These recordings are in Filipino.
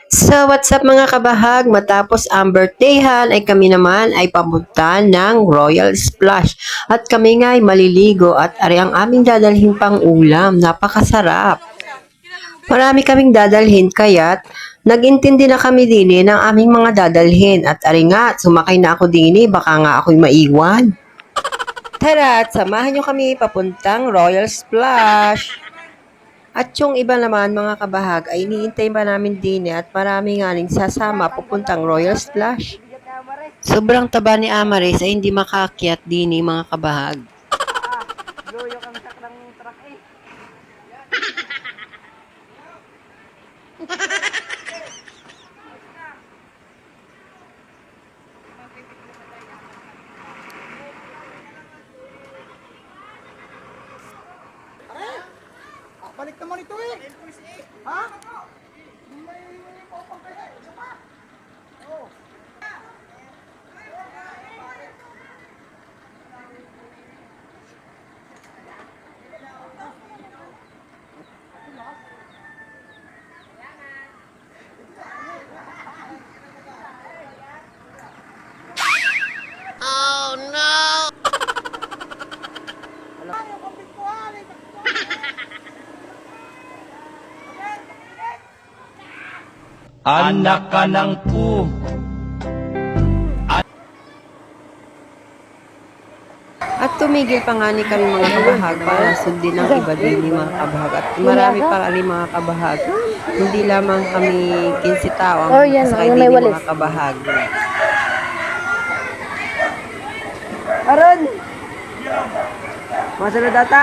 So, what's up mga kabahag? Matapos ang birthdayhan ay kami naman ay papunta ng Royal Splash. At kami nga ay maliligo at ari ang aming dadalhin pang ulam. Napakasarap. Marami kaming dadalhin kaya't nag-intindi na kami din ng aming mga dadalhin. At ari nga, sumakay na ako din baka nga ako'y maiwan. Tara at samahan nyo kami papuntang Royal Splash. At yung iba naman mga kabahag ay iniintay pa namin din at marami nga rin sasama pupuntang Royal Splash. Sobrang taba ni Amaris ay hindi makaakyat din mga kabahag. Loyo kang sak ng truck eh. Balik naman ito eh. Ha? May popang kaya. Isa pa. Oh. Oh no! Anak ka ng pu. At tumigil pa nga ni kami mga kabahag para sundin ang iba din mga kabahag. At marami pa rin mga kabahag. Hindi lamang kami 15 tao ang kasakay din mga kabahag. Aron! Masunod data.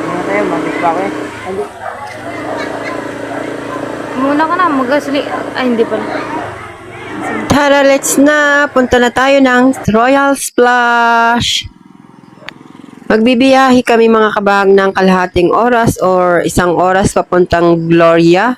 Ano tayo? Bakit pa ako eh? Muna ka na, mag-asli. Ay, hindi pala. Tara, let's na! Punta na tayo ng Royal Splash! Magbibiyahe kami mga kabahag ng kalahating oras or isang oras papuntang Gloria.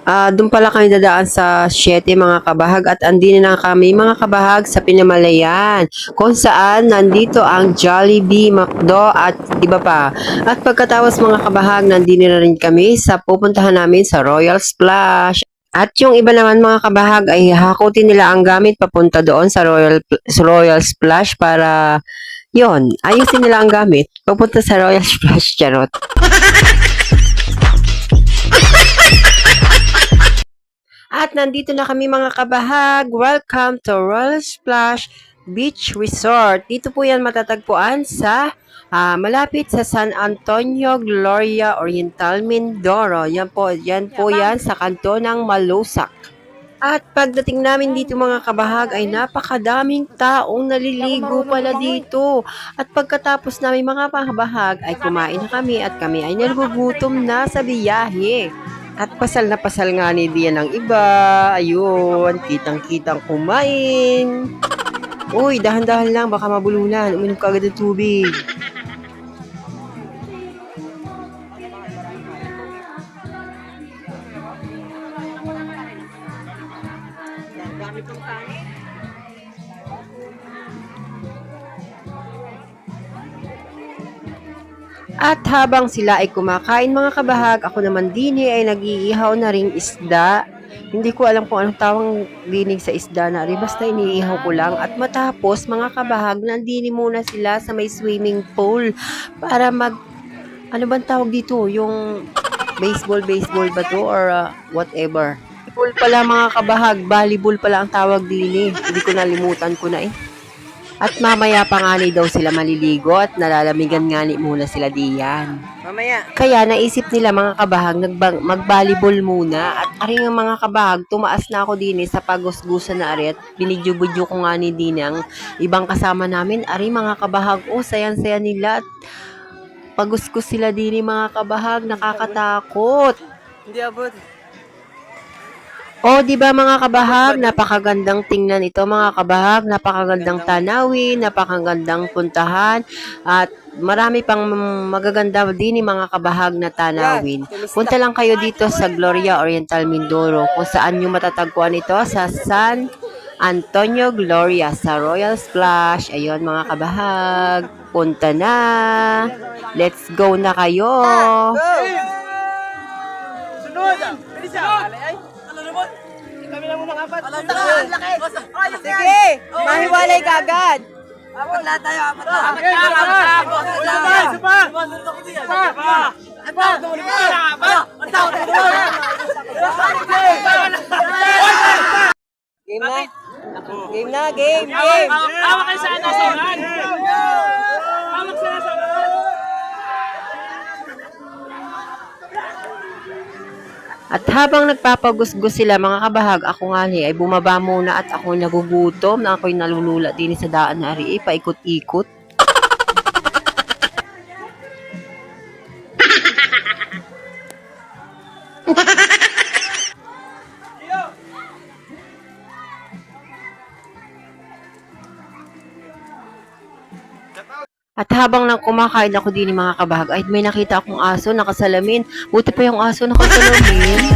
Doon pala kami dadaan sa 7 mga kabahag at andin na kami mga kabahag sa Pinamalayan kung saan nandito ang Jollibee, McDo at iba pa. At pagkatapos mga kabahag nandin na rin kami sa pupuntahan namin sa Royal Splash. At yung iba naman mga kabahag ay hakutin nila ang gamit papunta doon sa Royal Splash para yon, ayusin nila ang gamit papunta sa Royal Splash, charot. At nandito na kami mga kabahag. Welcome to Royal Splash Beach Resort. Dito po yan matatagpuan sa malapit sa San Antonio, Gloria, Oriental, Mindoro. Yan po yan sa kanto ng Malusak. At pagdating namin dito mga kabahag ay napakadaming taong naliligo pala dito. At pagkatapos namin mga kabahag ay kumain na kami at kami ay nagugutom na sa biyahe. At pasal na pasal nga ni Dian ng iba. Ayun, kitang-kitang kumain. Uy, dahan-dahan lang, baka mabulunan. Uminom ka agad ng tubig. At habang sila ay kumakain mga kabahag, ako naman din ay nag-iihaw na ring isda. Hindi ko alam kung anong tawang dinig sa isda na rin, basta iniihaw ko lang. At matapos mga kabahag, nandini muna sila sa may swimming pool para ano bang tawag dito? Yung baseball ba to or whatever. Pool pala mga kabahag, volleyball pala ang tawag din eh. Hindi ko nalimutan ko na eh. At mamaya pa nga ni daw sila maliligo at nalalamigan nga ni muna sila diyan. Mamaya. Kaya naisip nila mga kabahag mag-volleyball muna at aring ang mga kabahag tumaas na ako din sa pagusgusan na ari at binidyo-budyo ko nga ni din ang ibang kasama namin. Ari mga kabahag, sayan-saya nila at pagusgus sila din mga kabahag, nakakatakot. Hindi abot. Di ba mga kabahag, napakagandang tingnan ito mga kabahag, napakagandang tanawin, napakagandang puntahan, at marami pang magaganda din mga kabahag na tanawin. Punta lang kayo dito sa Gloria Oriental Mindoro, kung saan nyo matatagpuan ito sa San Antonio Gloria, sa Royal Splash. Ayun mga kabahag. Punta na. Let's go na kayo. Sunod! Bilis ah! Ay, ano naman? Kami lang muna apat. Alam na, ang laki! Sige! Mahiwalay ka agad! Apat lahat tayo, apat na! Apat na! Apat na! Isa pa! Game na! Game na! Game! Game! Hawak kayo sa nasungan! Hawak sa nasungan! At habang nagpapagusgus sila mga kabahag, ako nga ay bumaba muna at ako nagugutom na ako'y nalulula din sa daan na ari, paikot-ikot. At habang nang kumakain ako din mga kabahag, ay may nakita akong aso nakasalamin. Buti pa yung aso nakasalamin.